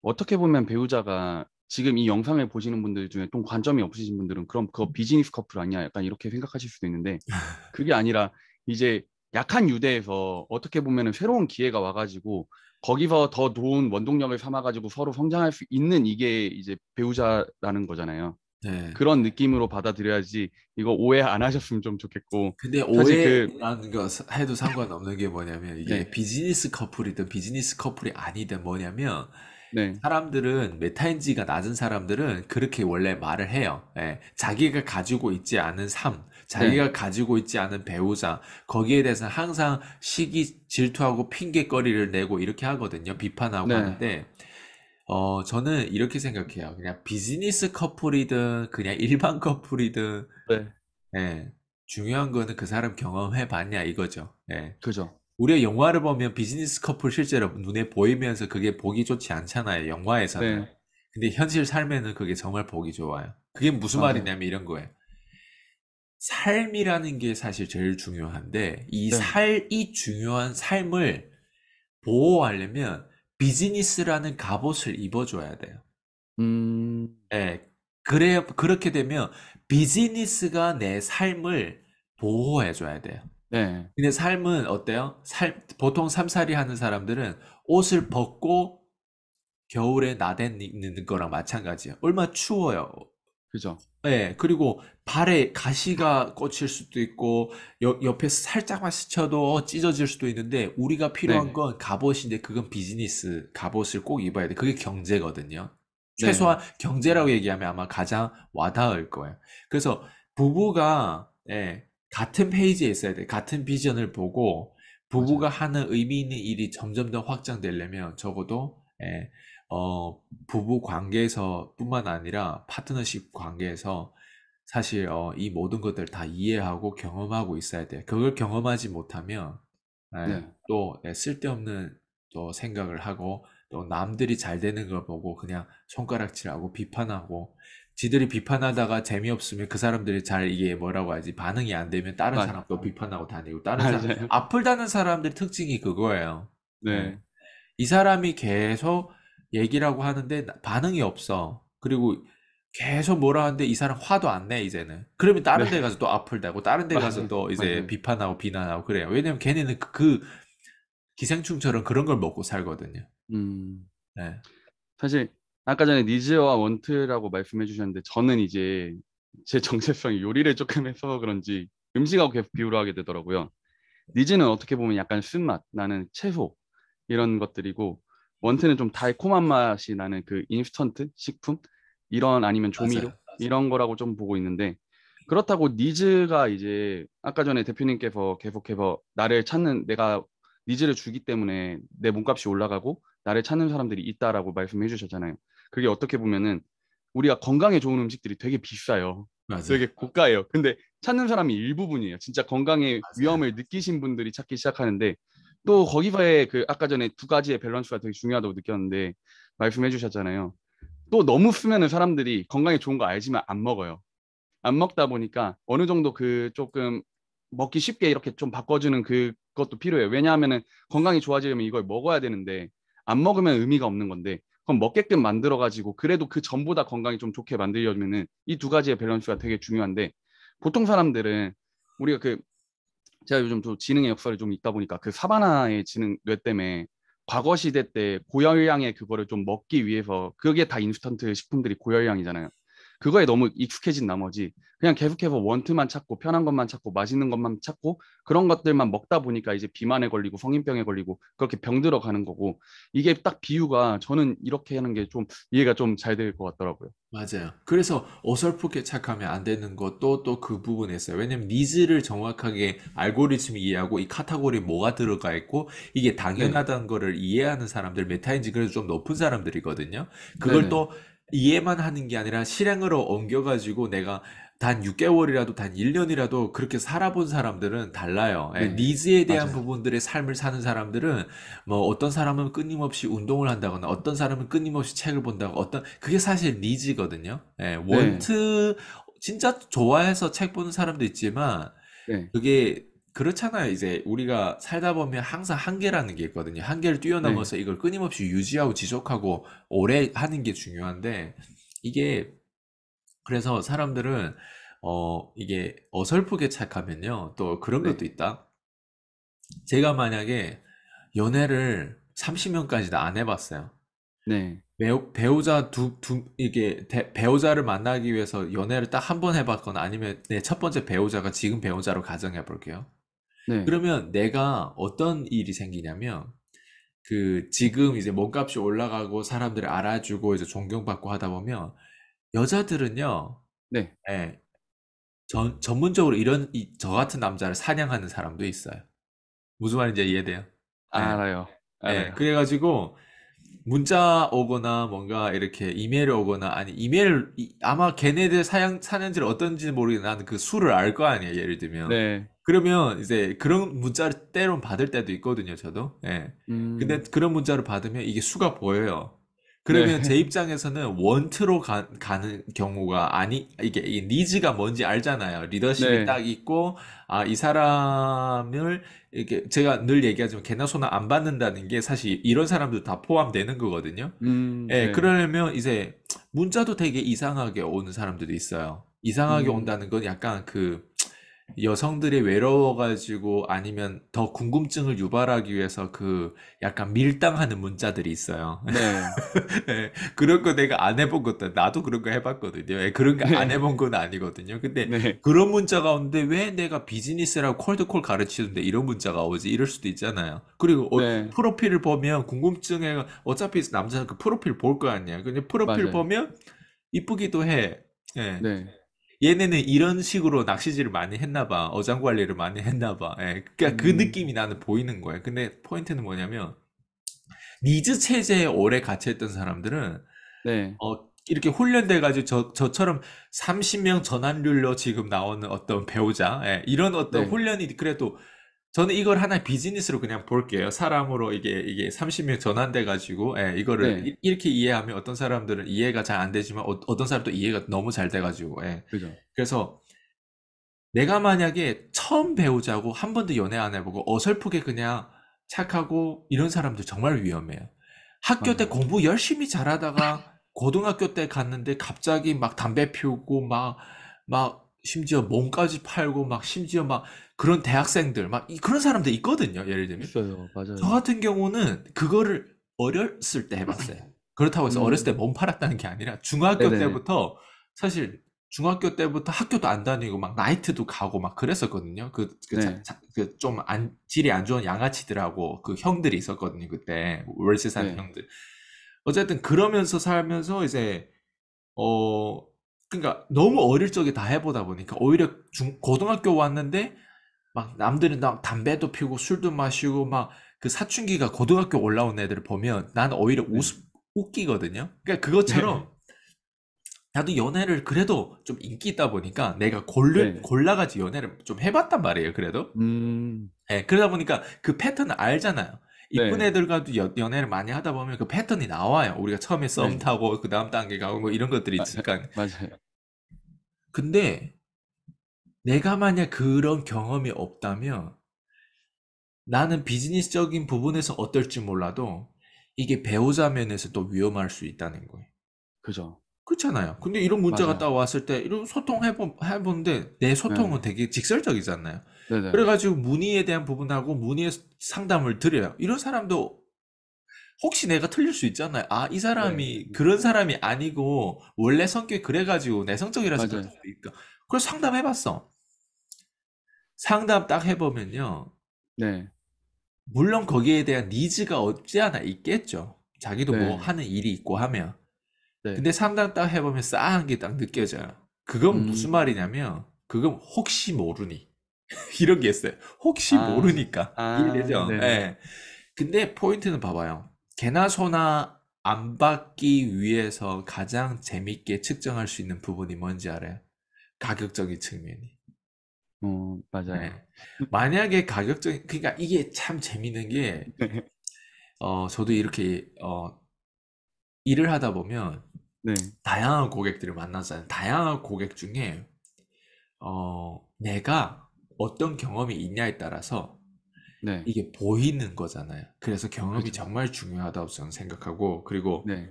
어떻게 보면 배우자가 지금 이 영상을 보시는 분들 중에 좀 관점이 없으신 분들은 그럼 그거 비즈니스 커플 아니야? 약간 이렇게 생각하실 수도 있는데 그게 아니라 이제 약한 유대에서 어떻게 보면은 새로운 기회가 와가지고 거기서 더 좋은 원동력을 삼아가지고 서로 성장할 수 있는 이게 이제 배우자라는 거잖아요. 네. 그런 느낌으로 받아들여야지 이거 오해 안 하셨으면 좀 좋겠고 근데 사실 그 오해라는 거 해도 상관없는 게 뭐냐면 이게 네, 비즈니스 커플이든 비즈니스 커플이 아니든 뭐냐면 네, 사람들은 메타인지가 낮은 사람들은 그렇게 원래 말을 해요. 예, 자기가 가지고 있지 않은 삶, 네, 자기가 가지고 있지 않은 배우자, 거기에 대해서 항상 시기, 질투하고 핑계거리를 내고 이렇게 하거든요. 비판하고 네, 하는데, 저는 이렇게 생각해요. 그냥 비즈니스 커플이든 그냥 일반 커플이든, 네, 예, 중요한 거는 그 사람 경험해 봤냐 이거죠. 예. 그죠. 우리가 영화를 보면 비즈니스 커플 실제로 눈에 보이면서 그게 보기 좋지 않잖아요. 영화에서는. 네, 근데 현실 삶에는 그게 정말 보기 좋아요. 그게 무슨 맞아요. 말이냐면 이런 거예요. 삶이라는 게 사실 제일 중요한데 네, 이 중요한 삶을 보호하려면 비즈니스라는 갑옷을 입어줘야 돼요. 음, 예. 그렇게 되면 비즈니스가 내 삶을 보호해줘야 돼요. 네, 근데 삶은 어때요? 보통 삼살이 하는 사람들은 옷을 벗고 겨울에 나댄 입는 거랑 마찬가지예요. 얼마나 추워요. 그죠. 예, 그리고 발에 가시가 꽂힐 수도 있고, 옆에 살짝만 스쳐도 찢어질 수도 있는데, 우리가 필요한 네, 건 갑옷인데, 그건 비즈니스 갑옷을 꼭 입어야 돼. 그게 경제거든요. 최소한 네, 경제라고 얘기하면 아마 가장 와닿을 거예요. 그래서 부부가, 예, 같은 페이지에 있어야 돼. 같은 비전을 보고, 부부가 맞아요. 하는 의미 있는 일이 점점 더 확장되려면 적어도, 예, 부부 관계에서 뿐만 아니라 파트너십 관계에서 사실 이 모든 것들 다 이해하고 경험하고 있어야 돼. 그걸 경험하지 못하면 네, 또 쓸데없는 또 생각을 하고 또 남들이 잘 되는 걸 보고 그냥 손가락질하고 비판하고 지들이 비판하다가 재미없으면 그 사람들이 잘 이게 뭐라고 하지 반응이 안 되면 다른 맞, 사람도 비판하고 다니고 다른 사람 맞아요. 악플 다는 사람들 특징이 그거예요. 예. 네, 이 사람이 계속 얘기라고 하는데 반응이 없어. 그리고 계속 뭐라 하는데 이 사람 화도 안 내, 이제는. 그러면 네, 다른 데 가서 또 악플 다고, 다른 데 가서 맞아요. 또 이제 맞아요. 비판하고 비난하고 그래요. 왜냐면 걔네는 그 기생충처럼 그런 걸 먹고 살거든요. 음, 네. 사실 아까 전에 니즈와 원트라고 말씀해 주셨는데 저는 이제 제 정체성이 요리를 조금 해서 그런지 음식하고 계속 비교를 하게 되더라고요. 니즈는 어떻게 보면 약간 쓴맛 나는 채소 이런 것들이고 원트는 좀 달콤한 맛이 나는 그 인스턴트 식품 이런 아니면 조미료 맞아요. 이런 거라고 좀 보고 있는데 그렇다고 니즈가 이제 아까 전에 대표님께서 계속해서 나를 찾는 내가 니즈를 주기 때문에 내 몸값이 올라가고 나를 찾는 사람들이 있다라고 말씀해 주셨잖아요. 그게 어떻게 보면은 우리가 건강에 좋은 음식들이 되게 비싸요. 맞아요. 되게 고가예요. 근데 찾는 사람이 일부분이에요. 진짜 건강의 맞아요. 위험을 느끼신 분들이 찾기 시작하는데 또 거기서의 그 아까 전에 두 가지의 밸런스가 되게 중요하다고 느꼈는데 말씀해 주셨잖아요. 또 너무 쓰면은 사람들이 건강에 좋은 거 알지만 안 먹어요. 안 먹다 보니까 어느 정도 그 조금 먹기 쉽게 이렇게 좀 바꿔주는 그것도 필요해요. 왜냐하면은 건강이 좋아지려면 이걸 먹어야 되는데 안 먹으면 의미가 없는 건데 그럼 먹게끔 만들어가지고 그래도 그 전보다 건강이 좀 좋게 만들려면은 이 두 가지의 밸런스가 되게 중요한데 보통 사람들은 우리가 그 제가 요즘 또 지능의 역사를 좀 있다 보니까 그 사바나의 지능 뇌 때문에 과거 시대 때 고열량의 그거를 좀 먹기 위해서 그게 다 인스턴트 식품들이 고열량이잖아요. 그거에 너무 익숙해진 나머지 그냥 계속해서 원투만 찾고 편한 것만 찾고 맛있는 것만 찾고 그런 것들만 먹다 보니까 이제 비만에 걸리고 성인병에 걸리고 그렇게 병들어 가는 거고 이게 딱 비유가 저는 이렇게 하는 게 좀 이해가 좀 잘 될 것 같더라고요. 맞아요. 그래서 어설프게 착하면 안 되는 것도 또 그 부분에 있어요. 왜냐면 니즈를 정확하게 알고리즘이 이해하고 이 카테고리에 뭐가 들어가 있고 이게 네, 당연하다는 거를 이해하는 사람들, 메타인지 그래도 좀 높은 사람들이거든요. 그걸 네네, 또 이해만 하는 게 아니라 실행으로 옮겨가지고 내가 단 6개월이라도 단 1년이라도 그렇게 살아본 사람들은 달라요. 예, 네, 니즈에 대한 맞아요. 부분들의 삶을 사는 사람들은 뭐 어떤 사람은 끊임없이 운동을 한다거나 어떤 사람은 끊임없이 책을 본다고 그게 사실 니즈거든요. 예, 네, 원트 진짜 좋아해서 책 보는 사람도 있지만 네, 그게 그렇잖아요. 이제 우리가 살다 보면 항상 한계라는 게 있거든요. 한계를 네, 뛰어넘어서 이걸 끊임없이 유지하고 지속하고 오래 하는 게 중요한데, 이게, 그래서 사람들은, 이게 어설프게 착하면요. 또 그런 것도 네, 있다. 제가 만약에 연애를 30년까지도 안 해봤어요. 네, 배우자 이게 배우자를 만나기 위해서 연애를 딱 한 번 해봤거나 아니면 내 첫 번째 배우자가 지금 배우자로 가정해 볼게요. 네, 그러면 내가 어떤 일이 생기냐면, 그 지금 이제 몸값이 올라가고 사람들이 알아주고 이제 존경받고 하다 보면 여자들은요, 네. 예, 전문적으로 저 같은 남자를 사냥하는 사람도 있어요. 무슨 말인지 이해돼요? 예, 알아요, 예. 알아요. 그래가지고 문자 오거나 뭔가 이렇게 이메일 오거나, 아니 아마 걔네들 사냥질을 어떤지 모르겠는데 나는 그 수를 알 거 아니에요, 예를 들면. 네, 그러면 이제 그런 문자를 때론 받을 때도 있거든요, 저도. 예. 근데 음, 그런 문자를 받으면 이게 수가 보여요. 네, 그러면 제 입장에서는 원트로 가는 경우가, 이게 니즈가 뭔지 알잖아요. 리더십이 네, 딱 있고, 아, 이 사람을, 이렇게 제가 늘 얘기하지만 개나 소나 안 받는다는 게 사실 이런 사람도 다 포함되는 거거든요. 예, 네, 그러려면 이제 문자도 되게 이상하게 오는 사람들도 있어요. 이상하게 음, 온다는 건 약간 그 여성들이 외로워가지고 아니면 더 궁금증을 유발하기 위해서 그 약간 밀당하는 문자들이 있어요. 네, 예, 그런 거 내가 안 해본 것도, 나도 그런 거 해봤거든요. 예, 그런 거 안 네, 해본 건 아니거든요. 근데 네, 그런 문자가 오는데 왜 내가 비즈니스라고 콜드콜 가르치는데 이런 문자가 오지? 이럴 수도 있잖아요. 그리고 네, 프로필을 보면 궁금증에, 어차피 남자는 그 프로필 볼 거 아니야. 근데 프로필 맞아요. 보면 이쁘기도 해. 예. 네, 얘네는 이런 식으로 낚시질을 많이 했나 봐. 어장 관리를 많이 했나 봐. 예. 그러니까 그 음, 느낌이 나는 보이는 거예요. 근데 포인트는 뭐냐면, 니즈 체제에 오래 갇혀있던 사람들은 네, 이렇게 훈련돼가지고 저처럼 30명 전환율로 지금 나오는 어떤 배우자, 예, 이런 어떤 네, 훈련이 그래도, 저는 이걸 하나의 비즈니스로 그냥 볼게요. 사람으로 이게 30명 전환돼가지고, 예, 이거를 네, 이렇게 이해하면 어떤 사람들은 이해가 잘 안 되지만 어떤 사람도 이해가 너무 잘 돼가지고, 예. 그죠. 그래서 내가 만약에 처음 배우자고 한 번도 연애 안 해보고 어설프게 그냥 착하고 이런 사람들 정말 위험해요. 학교 때 맞아요. 공부 열심히 잘하다가 고등학교 때 갔는데 갑자기 막 담배 피우고 막 심지어 몸까지 팔고 막 심지어 막 그런 대학생들 막 그런 사람들 있거든요. 예를 들면. 있어요. 저 맞아요. 같은 경우는 그거를 어렸을 때 해봤어요. 그렇다고 해서 어렸을 때 음, 몸 팔았다는 게 아니라 중학교 네네. 때부터, 사실 중학교 때부터 학교도 안 다니고 막 나이트도 가고 막 그랬었거든요. 네, 좀 질이 안 좋은 양아치들하고 그 형들이 있었거든요. 그때 월세 사는 네, 형들. 어쨌든 그러면서 살면서 이제 어 그러니까 너무 어릴 적에 다 해보다 보니까 오히려 고등학교 왔는데 막 남들은 막 담배도 피우고 술도 마시고 막 그 사춘기가 고등학교 올라온 애들을 보면 난 오히려 네, 웃기거든요. 그러니까 네, 그것처럼 나도 연애를 그래도 좀 인기 있다 보니까 내가 네, 골라가지고 연애를 좀 해봤단 말이에요. 그래도. 음, 예, 그러다 보니까 그 패턴을 알잖아요. 이쁜 네, 애들과도 연애를 많이 하다 보면 그 패턴이 나와요. 우리가 처음에 썸 네, 타고 그 다음 단계 가고 뭐 이런 것들이 아, 있으니까. 맞아요. 근데 내가 만약 그런 경험이 없다면 나는 비즈니스적인 부분에서 어떨지 몰라도 이게 배우자 면에서 또 위험할 수 있다는 거예요. 그죠. 그렇잖아요. 근데 이런 문자가 딱 맞아요. 왔을 때 이런 해보는데 내 소통은 네, 되게 직설적이잖아요. 네네. 그래가지고 문의에 대한 부분하고 문의의 상담을 드려요. 이런 사람도 혹시 내가 틀릴 수 있잖아요. 아, 이 네, 사람이 그런 사람이 아니고 원래 성격이 그래가지고 내성적이라서 그럴 맞아요. 수도 있까. 그래서 상담해봤어. 상담 딱 해보면요. 네, 물론 거기에 대한 니즈가 없지 않아 있겠죠. 자기도 뭐 네, 하는 일이 있고 하면. 네, 근데 상담 딱 해보면 싸한 게 딱 느껴져요. 그건 무슨 음, 말이냐면, 그건 혹시 모르니. 이런 게 있어요. 혹시 아, 모르니까. 이해되죠? 네네. 예. 근데 포인트는 봐봐요. 개나 소나 안 받기 위해서 가장 재밌게 측정할 수 있는 부분이 뭔지 알아요? 가격적인 측면이. 예. 맞아요. 만약에 그러니까 이게 참 재밌는 게, 네, 저도 이렇게, 일을 하다 보면 네, 다양한 고객들을 만나잖아요. 다양한 고객 중에 내가 어떤 경험이 있냐에 따라서 네. 이게 보이는 거잖아요. 그래서 경험이 그죠. 정말 중요하다고 저는 생각하고, 그리고 네.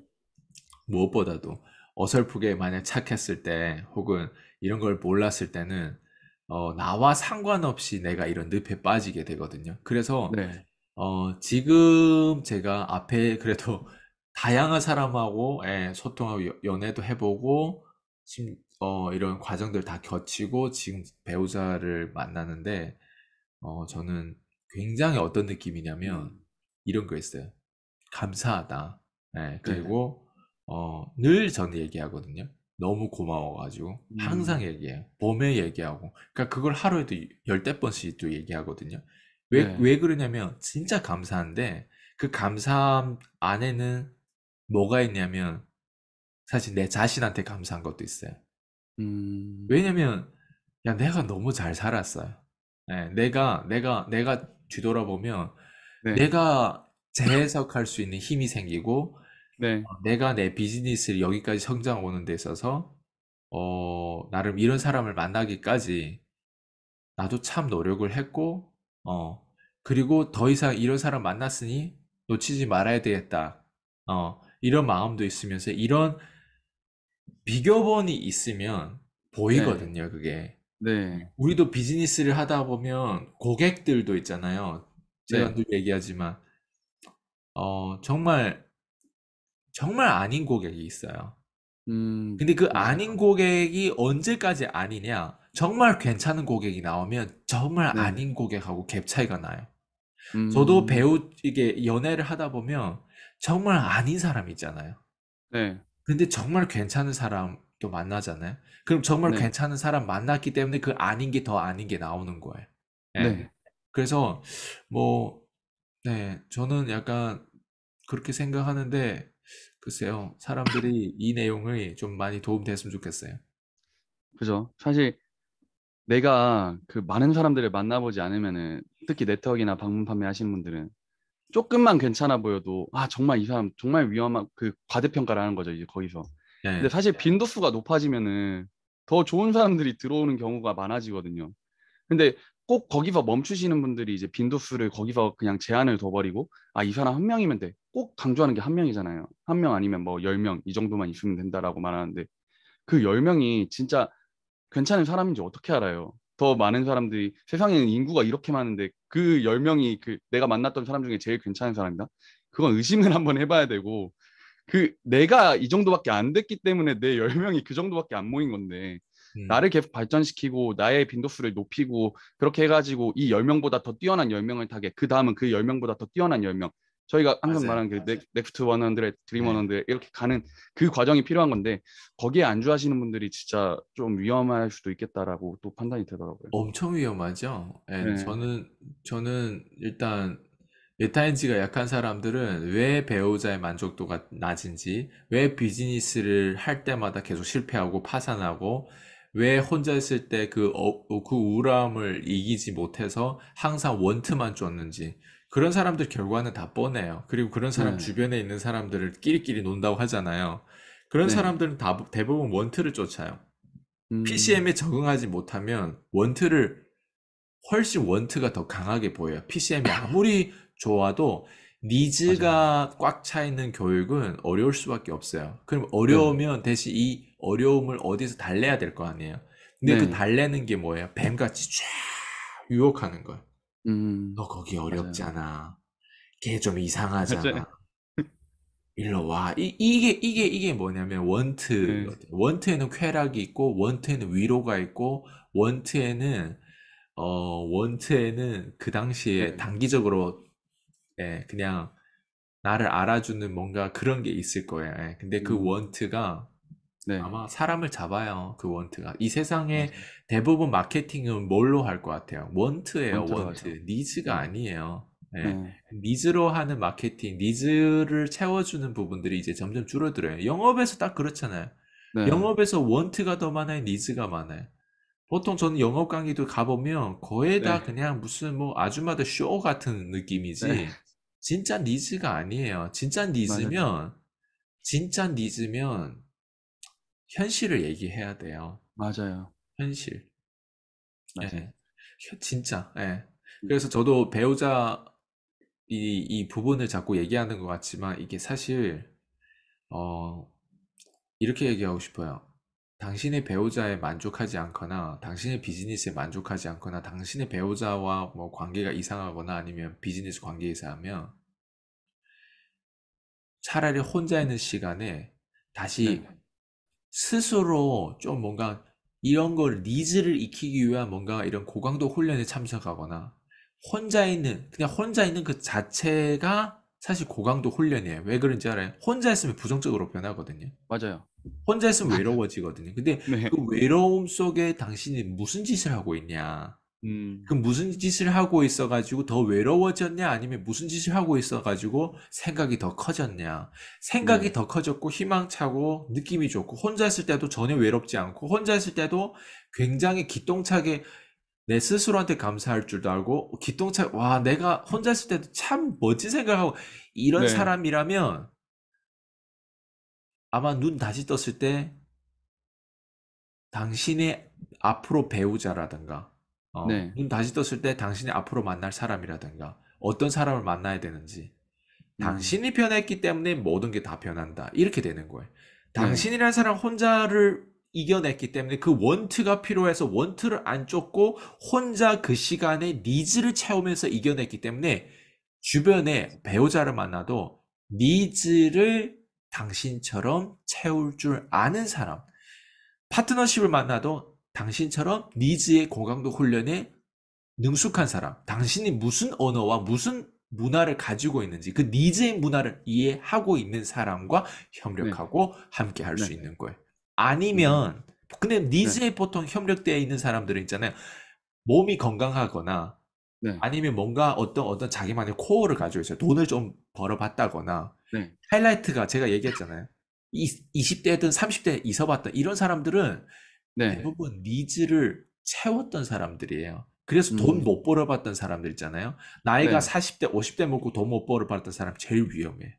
무엇보다도 어설프게 만약 착했을 때 혹은 이런 걸 몰랐을 때는 나와 상관없이 내가 이런 늪에 빠지게 되거든요. 그래서 네. 지금 제가 앞에 그래도 다양한 사람하고 소통하고 연애도 해보고 이런 과정들 다 거치고 지금 배우자를 만나는데 저는 굉장히 어떤 느낌이냐면 음. 이런 거 있어요. 감사하다. 네. 그리고 늘 저는 얘기하거든요. 너무 고마워가지고 항상 음. 얘기해요. 봄에 얘기하고. 그러니까 그걸 하루에도 열댓 번씩 또 얘기하거든요. 네. 왜 그러냐면 진짜 감사한데 그 감사함 안에는 뭐가 있냐면 사실 내 자신한테 감사한 것도 있어요. 음. 왜냐면 야 내가 너무 잘 살았어요. 내가 뒤돌아보면 네. 내가 재해석할 수 있는 힘이 생기고 네. 내가 내 비즈니스를 여기까지 성장 오는 데 있어서 나름 이런 사람을 만나기까지 나도 참 노력을 했고 어 그리고 더 이상 이런 사람 만났으니 놓치지 말아야 되겠다. 이런 마음도 있으면서 이런 비교본이 있으면 네. 보이거든요, 그게. 네. 우리도 비즈니스를 하다 보면 고객들도 있잖아요. 제가 네. 늘 얘기하지만 정말 정말 아닌 고객이 있어요. 근데 그 아닌 맞아요. 고객이 언제까지 아니냐? 정말 괜찮은 고객이 나오면 정말 네. 아닌 고객하고 갭 차이가 나요. 저도 음. 이게 연애를 하다 보면 정말 아닌 사람 있잖아요. 네. 근데 정말 괜찮은 사람도 만나잖아요. 그럼 정말 네. 괜찮은 사람 만났기 때문에 그 아닌 게 더 아닌 게 나오는 거예요. 예. 네. 그래서 뭐 네, 저는 약간 그렇게 생각하는데 글쎄요. 사람들이 이 내용이 좀 많이 도움됐으면 좋겠어요. 그죠. 사실 내가 그 많은 사람들을 만나보지 않으면은 특히 네트워크나 방문 판매 하시는 분들은 조금만 괜찮아 보여도 아 정말 이 사람 정말 위험한 그 과대평가를 하는 거죠 이제 거기서. 근데 네. 사실 빈도수가 높아지면은 더 좋은 사람들이 들어오는 경우가 많아지거든요. 근데 꼭 거기서 멈추시는 분들이 이제 빈도수를 거기서 그냥 제한을 둬버리고 아 이 사람 한 명이면 돼. 꼭 강조하는 게 한 명이잖아요. 한 명 아니면 뭐 10명 이 정도만 있으면 된다라고 말하는데 그 10명이 진짜 괜찮은 사람인지 어떻게 알아요? 더 많은 사람들이 세상에는 인구가 이렇게 많은데 그 10명이 그 내가 만났던 사람 중에 제일 괜찮은 사람이다? 그건 의심을 한번 해봐야 되고 그 내가 이 정도밖에 안 됐기 때문에 내 10명이 그 정도밖에 안 모인 건데 음, 나를 계속 발전시키고 나의 빈도수를 높이고 그렇게 해가지고 이 10명보다 더 뛰어난 10명을 타게 그 다음은 그 10명보다 더 뛰어난 10명 저희가 항상 맞아요. 말하는 그 넥스트 100, 드림 네. 100 이렇게 가는 그 과정이 필요한 건데 거기에 안주하시는 분들이 진짜 좀 위험할 수도 있겠다라고 또 판단이 되더라고요. 엄청 위험하죠. 예, 네, 저는 일단 메타인지가 약한 사람들은 왜 배우자의 만족도가 낮은지, 왜 비즈니스를 할 때마다 계속 실패하고 파산하고, 왜 혼자 있을 때 그 우울함을 이기지 못해서 항상 원트만 쫓는지, 그런 사람들 결과는 다 뻔해요. 그리고 그런 사람 네, 주변에 있는 사람들을 끼리끼리 논다고 하잖아요. 그런 네, 사람들은 대부분 원트를 쫓아요. 음, PCM에 적응하지 못하면 훨씬 원트가 더 강하게 보여요. PCM이 아무리 좋아도 맞아요. 니즈가 꽉 차 있는 교육은 어려울 수밖에 없어요. 그럼 네, 어려우면 대신 이 어려움을 어디서 달래야 될 거 아니에요. 근데 그 네, 달래는 게 뭐예요? 뱀같이 쫙 유혹하는 거예요. 너 거기 맞아요. 어렵잖아. 걔 좀 맞아요. 이상하잖아. 일로 와. 이게 뭐냐면 네, 원트거든요. 원트에는 쾌락이 있고, 원트에는 위로가 있고, 원트에는, 원트에는 그 당시에 네, 단기적으로, 그냥 나를 알아주는 뭔가 그런 게 있을 거예요. 근데 그 음, 원트가 네, 아마 사람을 잡아요. 그 원트가. 이 세상에 맞아요. 대부분 마케팅은 뭘로 할 것 같아요? 원트예요, 원터로 가죠. 원트. 니즈가 네, 아니에요. 예. 네, 니즈로 하는 마케팅, 니즈를 채워주는 부분들이 이제 점점 줄어들어요. 영업에서 딱 그렇잖아요. 네, 영업에서 원트가 더 많아요, 니즈가 많아요. 보통 저는 영업 강의도 가보면 거의 다 네, 그냥 무슨 뭐 아줌마들 쇼 같은 네, 느낌이지, 진짜 니즈가 아니에요. 맞아요. 진짜 니즈면 현실을 얘기해야 돼요. 맞아요. 현실. 맞아요. 예. 진짜, 예. 음, 그래서 저도 배우자 이 부분을 자꾸 얘기하는 것 같지만 이게 사실 어 이렇게 얘기하고 싶어요. 당신의 배우자에 만족하지 않거나 당신의 비즈니스에 만족하지 않거나 당신의 배우자와 뭐 관계가 이상하거나 아니면 비즈니스 관계에 이상하면 차라리 혼자 있는 시간에 네, 다시 스스로 좀 뭔가 이런 걸 니즈를 익히기 위한 뭔가 이런 고강도 훈련에 참석하거나 그냥 혼자 있는 그 자체가 사실 고강도 훈련이에요. 왜 그런지 알아요? 혼자 있으면 부정적으로 변하거든요. 맞아요. 혼자 있으면 맞아요. 외로워지거든요. 근데 네, 그 외로움 속에 당신이 무슨 짓을 하고 있냐? 그 음, 무슨 짓을 하고 있어가지고 더 외로워졌냐? 아니면 무슨 짓을 하고 있어가지고 생각이 더 커졌냐? 생각이 네, 더 커졌고 희망차고 느낌이 좋고 혼자 있을 때도 전혀 외롭지 않고 혼자 있을 때도 굉장히 기똥차게 내 스스로한테 감사할 줄도 알고 와 내가 혼자 있을 때도 참 멋진 생각하고 이런 네, 사람이라면 아마 눈 다시 떴을 때 당신의 앞으로 배우자라든가, 네, 눈 다시 떴을 때 당신이 앞으로 만날 사람이라든가, 어떤 사람을 만나야 되는지, 음, 당신이 변했기 때문에 모든 게 다 변한다. 이렇게 되는 거예요. 네, 당신이라는 사람 혼자를 이겨냈기 때문에 그 원트가 필요해서 원트를 안 쫓고 혼자 그 시간에 니즈를 채우면서 이겨냈기 때문에 주변에 배우자를 만나도 니즈를 당신처럼 채울 줄 아는 사람, 파트너십을 만나도 당신처럼 니즈의 고강도 훈련에 능숙한 사람, 당신이 무슨 언어와 무슨 문화를 가지고 있는지 그 니즈의 문화를 이해하고 있는 사람과 네, 협력하고 함께 할 수 네, 있는 거예요. 음, 아니면 근데 네, 니즈에 보통 협력되어 있는 사람들은 있잖아요. 몸이 건강하거나 네, 아니면 뭔가 어떤 자기만의 코어를 가지고 있어요. 돈을 좀 벌어봤다거나 네, 하이라이트가 제가 얘기했잖아요. 20대든 30대 이서봤던 이런 사람들은 네, 대부분 니즈를 채웠던 사람들이에요. 그래서 돈 음, 못 벌어봤던 사람들 있잖아요. 나이가 네, 40대, 50대 먹고 돈 못 벌어봤던 사람 제일 위험해.